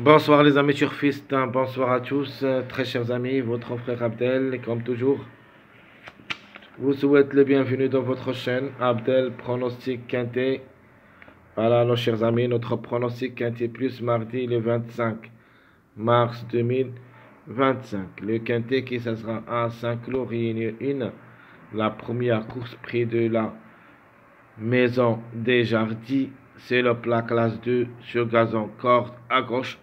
Bonsoir les amis surfistes, bonsoir à tous, très chers amis, votre frère Abdel, et comme toujours, vous souhaite le bienvenu dans votre chaîne, Abdel Pronostic Quintet. Voilà, nos chers amis, notre pronostic Quintet Plus mardi le 25 mars 2025. Le Quintet qui ça sera à Saint-Cloud, Réunion 1, la première course prix de la Maison des Jardins, c'est le plat classe 2 sur gazon corde à gauche.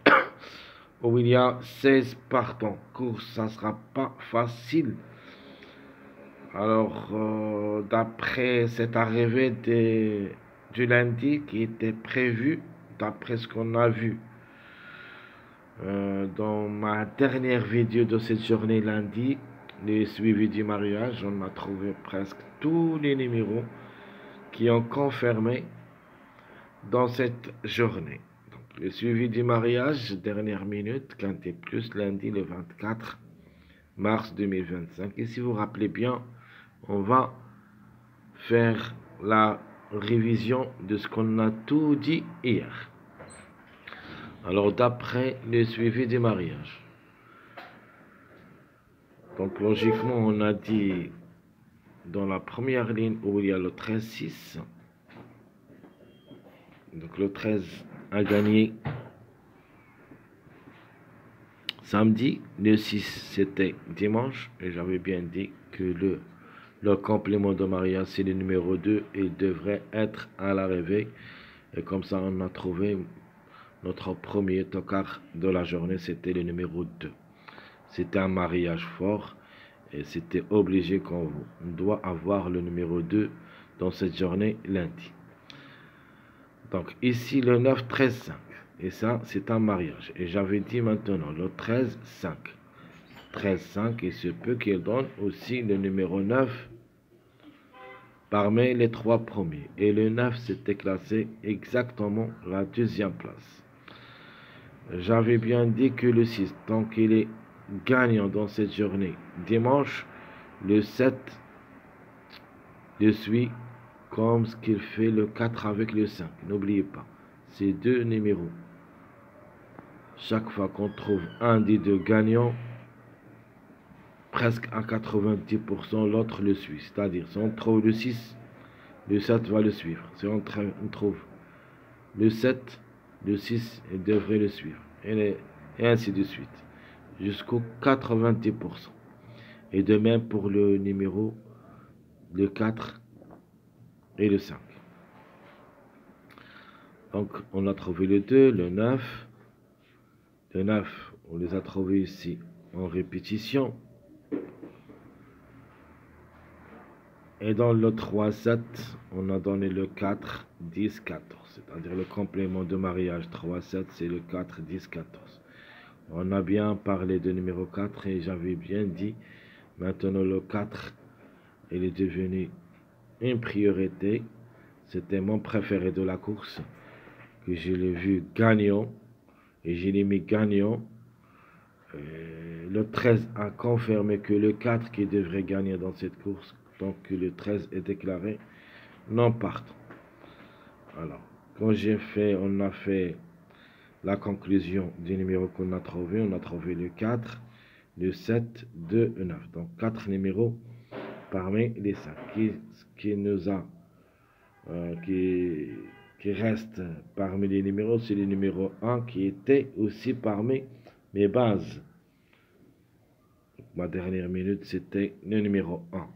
Où il y a 16 partants. Course, ça ne sera pas facile. Alors, d'après cette arrivée du lundi qui était prévu, d'après ce qu'on a vu dans ma dernière vidéo de cette journée lundi, le suivi du mariage, on a trouvé presque tous les numéros qui ont confirmé dans cette journée. Donc, le suivi du mariage, dernière minute, Quintet Plus, lundi le 24 mars 2025. Et si vous vous rappelez bien, on va faire la révision de ce qu'on a tout dit hier. Alors, d'après le suivi du mariage. Donc, logiquement, on a dit dans la première ligne où il y a le 13-6. Donc, le 13 a gagné samedi. Le 6, c'était dimanche. Et j'avais bien dit que le complément de mariage, c'est le numéro 2 et il devrait être à l'arrivée. Et comme ça, on a trouvé notre premier tocard de la journée, c'était le numéro 2. C'était un mariage fort et c'était obligé qu'on doit avoir le numéro 2 dans cette journée lundi. Donc ici, le 9, 13, 5. Et ça, c'est un mariage. Et j'avais dit maintenant, le 13, 5. 13, 5, il se peut qu'il donne aussi le numéro 9 parmi les 3 premiers. Et le 9 s'était classé exactement la deuxième place. J'avais bien dit que le 6, tant qu'il est gagnant dans cette journée, dimanche, le 7 le suit comme ce qu'il fait le 4 avec le 5. N'oubliez pas, ces deux numéros. Chaque fois qu'on trouve un des deux gagnants, presque à 90%, l'autre le suit. C'est-à-dire, si on trouve le 6, le 7 va le suivre. Si on trouve le 7, le 6 devrait le suivre. Et ainsi de suite. Jusqu'au 90%. Et de même pour le numéro, le 4 et le 5. Donc, on a trouvé le 2, le 9. Le 9, on les a trouvés ici en répétition. Et dans le 3, 7, on a donné le 4, 10, 14. C'est-à-dire le complément de mariage 3, 7, c'est le 4, 10, 14. On a bien parlé de numéro 4 et j'avais bien dit, maintenant le 4, il est devenu une priorité. C'était mon préféré de la course, que je l'ai vu gagnant, et je l'ai mis gagnant. Le 13 a confirmé que le 4 qui devrait gagner dans cette course, donc le 13 est déclaré non partant. Alors, quand on a fait la conclusion du numéro qu'on a trouvé, on a trouvé le 4, le 7, 2 et 9. Donc 4 numéros parmi les 5 qui nous a qui reste parmi les numéros, c'est le numéro 1 qui était aussi parmi mes bases. Ma dernière minute, c'était le numéro 1.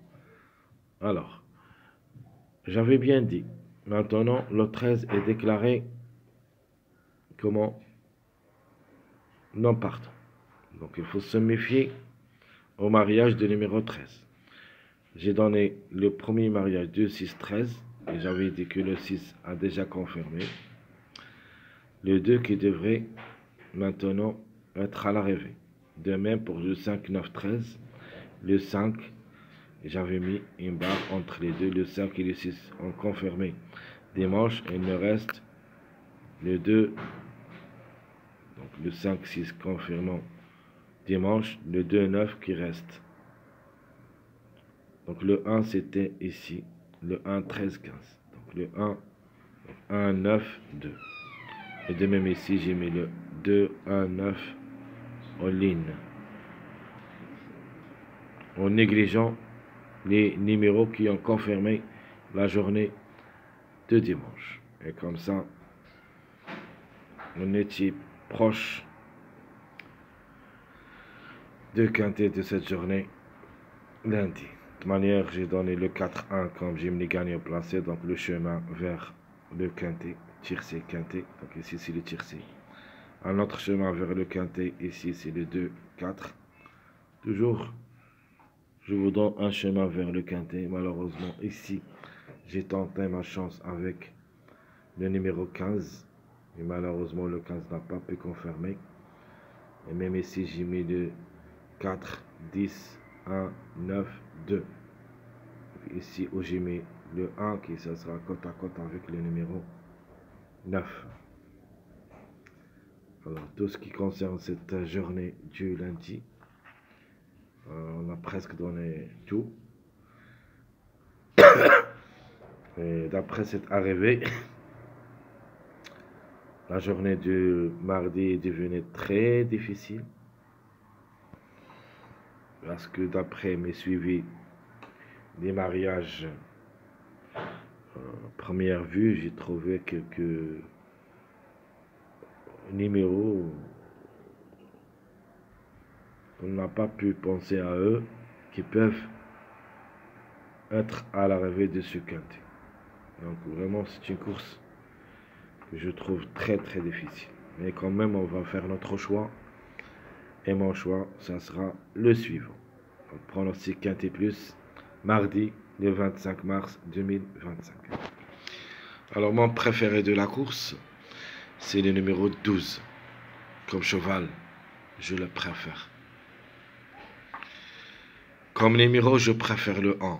Alors, j'avais bien dit. Maintenant, le 13 est déclaré comment? Non partant. Donc, il faut se méfier au mariage de numéro 13. J'ai donné le premier mariage 2, 6, 13. Et j'avais dit que le 6 a déjà confirmé. Le 2 qui devrait maintenant être à l'arrivée. De même pour le 5, 9, 13. Le 5, j'avais mis une barre entre les deux. Le 5 et le 6 ont confirmé dimanche. Il me reste le 2. Donc le 5, 6 confirmant dimanche. Le 2, 9 qui reste. Donc le 1 c'était ici. Le 1, 13, 15. Donc le 1, 1, 9, 2. Et de même ici, j'ai mis le 2, 1, 9 en ligne, en négligeant les numéros qui ont confirmé la journée de dimanche. Et comme ça, on était proche de quintet de cette journée lundi. De toute manière, j'ai donné le 4-1 comme Jimmy gagnant placé, donc le chemin vers le quintet, tiercé quintet, donc ici c'est le tiercé. Un autre chemin vers le quintet, ici c'est le 2-4. Toujours, je vous donne un chemin vers le quintet. Malheureusement, ici, j'ai tenté ma chance avec le numéro 15. Et malheureusement, le 15 n'a pas pu confirmer. Et même ici, j'ai mis le 4, 10, 1, 9, 2. Ici où j'ai mis le 1 qui ça sera côte à côte avec le numéro 9. Alors, tout ce qui concerne cette journée du lundi, on a presque donné tout. Et d'après cette arrivée, la journée du mardi est devenue très difficile. Parce que d'après mes suivis des mariages, première vue, j'ai trouvé quelques numéros. On n'a pas pu penser à eux qui peuvent être à l'arrivée de ce quintet. Donc vraiment, c'est une course que je trouve très très difficile. Mais quand même, on va faire notre choix. Et mon choix, ça sera le suivant. Donc, pronostic quintet plus, mardi, le 25 mars 2025. Alors, mon préféré de la course, c'est le numéro 12. Comme cheval, je le préfère. Comme numéro, je préfère le 1.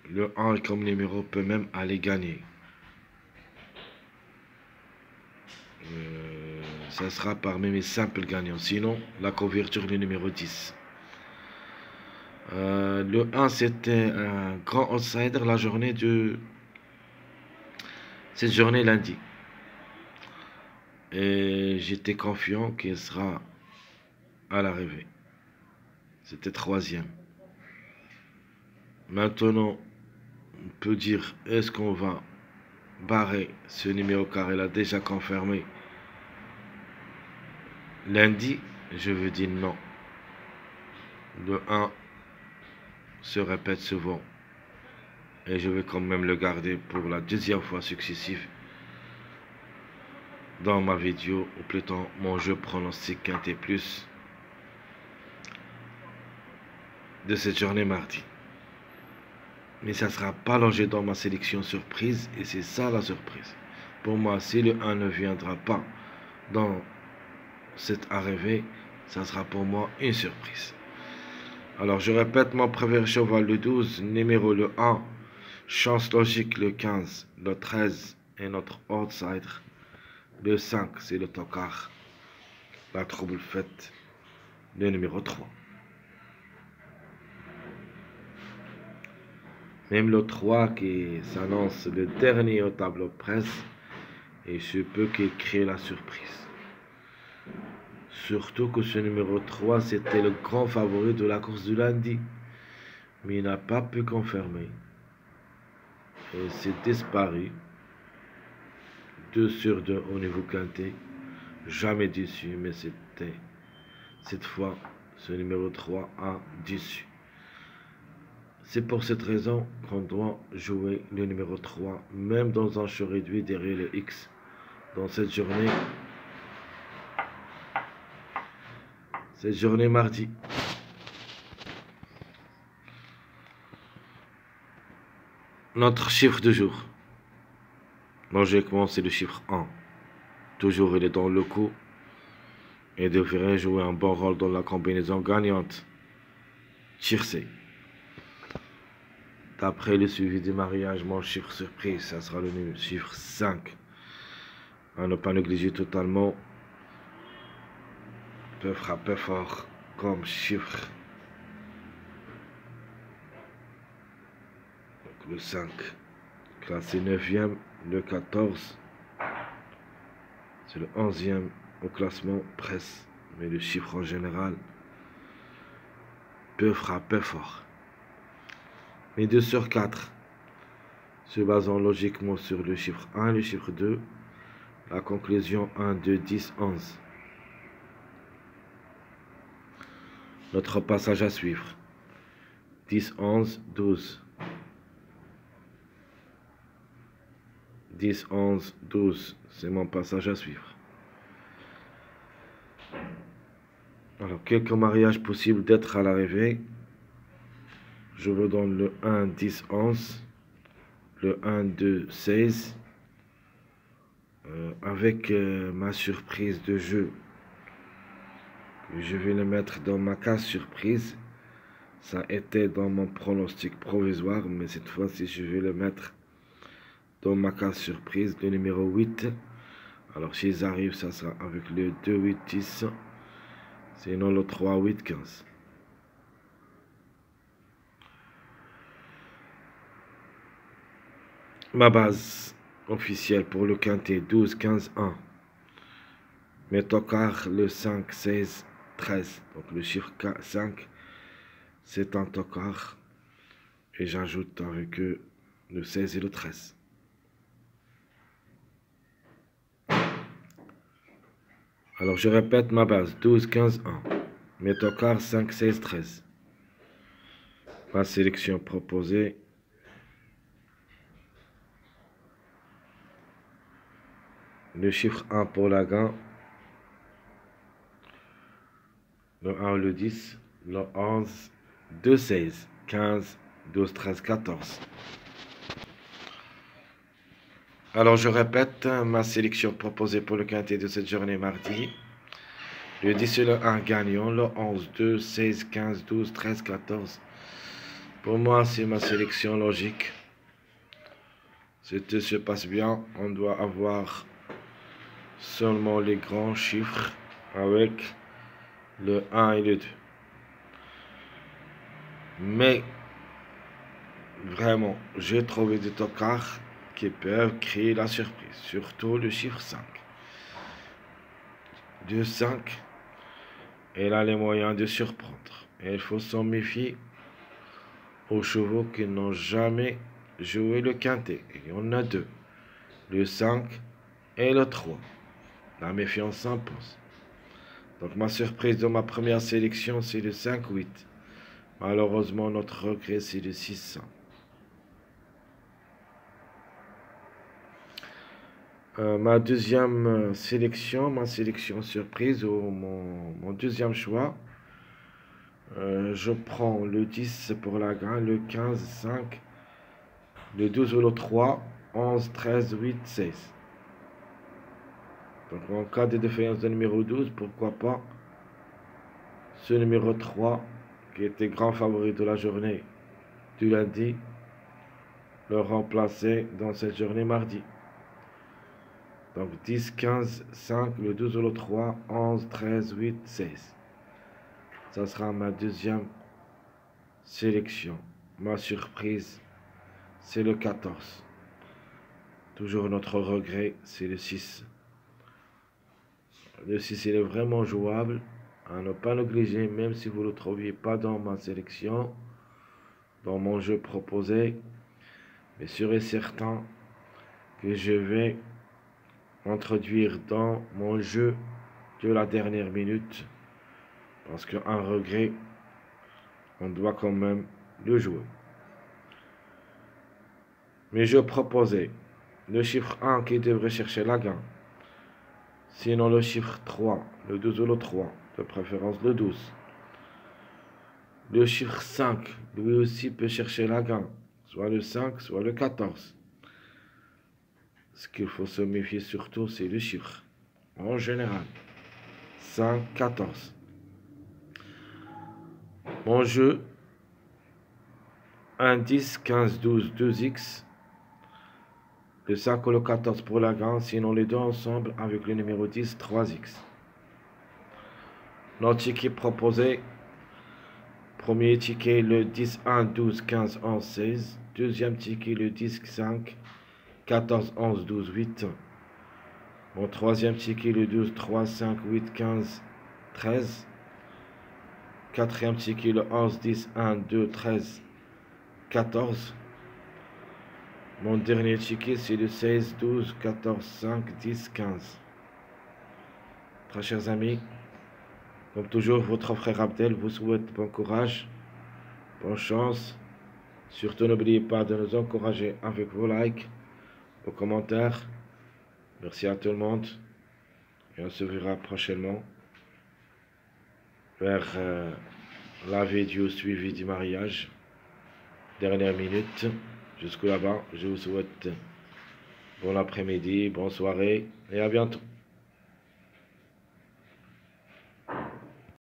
Le 1 comme numéro peut même aller gagner. Ça sera parmi mes simples gagnants. Sinon, la couverture du numéro 10. Le 1, c'était un grand outsider la journée de cette journée lundi. Et j'étais confiant qu'il sera à l'arrivée. C'était troisième. Maintenant, on peut dire, est-ce qu'on va barrer ce numéro car il a déjà confirmé lundi? Je veux dire non. Le 1 se répète souvent. Et je vais quand même le garder pour la deuxième fois successive dans ma vidéo, ou plutôt mon jeu pronostic quintet plus de cette journée mardi. Mais ça ne sera pas logé dans ma sélection surprise, et c'est ça la surprise. Pour moi, si le 1 ne viendra pas dans cette arrivée, ça sera pour moi une surprise. Alors je répète, mon préféré cheval le 12, numéro le 1, chance logique le 15, le 13 et notre outsider. Le 5, c'est le tocard. La trouble faite, le numéro 3. Même le 3 qui s'annonce le dernier au tableau presse, et je peux qu'il crée la surprise. Surtout que ce numéro 3, c'était le grand favori de la course du lundi. Mais il n'a pas pu confirmer. Et c'est disparu. 2 sur 2 au niveau quintet. Jamais déçu, mais c'était cette fois ce numéro 3 a déçu. C'est pour cette raison qu'on doit jouer le numéro 3, même dans un jeu réduit derrière le X. Dans cette journée mardi. Notre chiffre de jour. Logiquement, c'est le chiffre 1. Toujours, il est dans le coup et devrait jouer un bon rôle dans la combinaison gagnante. Tiercé. D'après le suivi du mariage, mon chiffre surprise, ça sera le chiffre 5. À ne pas négliger totalement, peut frapper fort comme chiffre. Donc le 5, classé 9e, le 14, c'est le 11e au classement presse, mais le chiffre en général peut frapper fort. Mais 2 sur 4, se basant logiquement sur le chiffre 1 et le chiffre 2, la conclusion 1, 2, 10, 11. Notre passage à suivre. 10, 11, 12. 10, 11, 12, c'est mon passage à suivre. Alors, quelques mariages possibles d'être à l'arrivée. Je vous donne le 1, 10, 11, le 1, 2, 16, avec ma surprise de jeu. Je vais le mettre dans ma case surprise. Ça était dans mon pronostic provisoire, mais cette fois-ci, je vais le mettre dans ma case surprise, le numéro 8. Alors, s'ils arrivent, ça sera avec le 2, 8, 10. Sinon, le 3, 8, 15. Ma base officielle pour le quintet, 12, 15, 1. Mes tocards, le 5, 16, 13. Donc, le chiffre 5, c'est un tocard. Et j'ajoute avec eux le 16 et le 13. Alors, je répète ma base, 12, 15, 1. Mes tocards, 5, 16, 13. Ma sélection proposée. Le chiffre 1 pour la gain. Le 1, le 10, le 11, 2, 16, 15, 12, 13, 14. Alors, je répète ma sélection proposée pour le quintet de cette journée mardi. Le 10 et le 1 gagnant, le 11, 2, 16, 15, 12, 13, 14. Pour moi, c'est ma sélection logique. Si tout se passe bien, on doit avoir seulement les grands chiffres avec le 1 et le 2. Mais, vraiment, j'ai trouvé des tocards qui peuvent créer la surprise, surtout le chiffre 5. 2, 5, elle a les moyens de surprendre. Et il faut s'en méfier aux chevaux qui n'ont jamais joué le quintet. Il y en a 2, le 5 et le 3. La méfiance s'impose. Donc ma surprise de ma première sélection, c'est le 5-8. Malheureusement, notre regret, c'est le 600. Ma deuxième sélection, ma sélection surprise, ou mon deuxième choix, je prends le 10 pour la gain, le 15, 5, le 12 ou le 3, 11, 13, 8, 16. Donc en cas de défaillance de numéro 12, pourquoi pas ce numéro 3, qui était grand favori de la journée du lundi, le remplacer dans cette journée mardi. Donc 10, 15, 5, le 12 ou le 3, 11, 13, 8, 16. Ça sera ma deuxième sélection. Ma surprise, c'est le 14. Toujours notre regret, c'est le 6. Le 6, il est vraiment jouable. À ne pas négliger, même si vous ne le trouviez pas dans ma sélection, dans mon jeu proposé. Mais sûr et certain que je vais introduire dans mon jeu de la dernière minute. Parce qu'un regret, on doit quand même le jouer. Mais je proposais le chiffre 1 qui devrait chercher la gain. Sinon le chiffre 3, le 12 ou le 3, de préférence le 12. Le chiffre 5, lui aussi peut chercher la gain, soit le 5, soit le 14. Ce qu'il faut se méfier surtout, c'est le chiffre. En général, 5, 14. Mon jeu, 1, 10, 15, 12, 2x. Le 5 ou le 14 pour la gain, sinon les deux ensemble avec le numéro 10, 3x. Notre équipe proposée, premier ticket le 10, 1, 12, 15, 11, 16. Deuxième ticket le 10, 5, 14, 11, 12, 8. Mon troisième ticket, le 12, 3, 5, 8, 15, 13. Quatrième ticket, le 11, 10, 1, 2, 13, 14. Mon dernier ticket, c'est le 16, 12, 14, 5, 10, 15. Très chers amis, comme toujours, votre frère Abdel vous souhaite bon courage, bonne chance. Surtout, n'oubliez pas de nous encourager avec vos likes, vos commentaires. Merci à tout le monde. Et on se verra prochainement vers la vidéo suivie du mariage. Dernière minute. Jusqu'au là-bas, je vous souhaite bon après-midi, bonne soirée et à bientôt.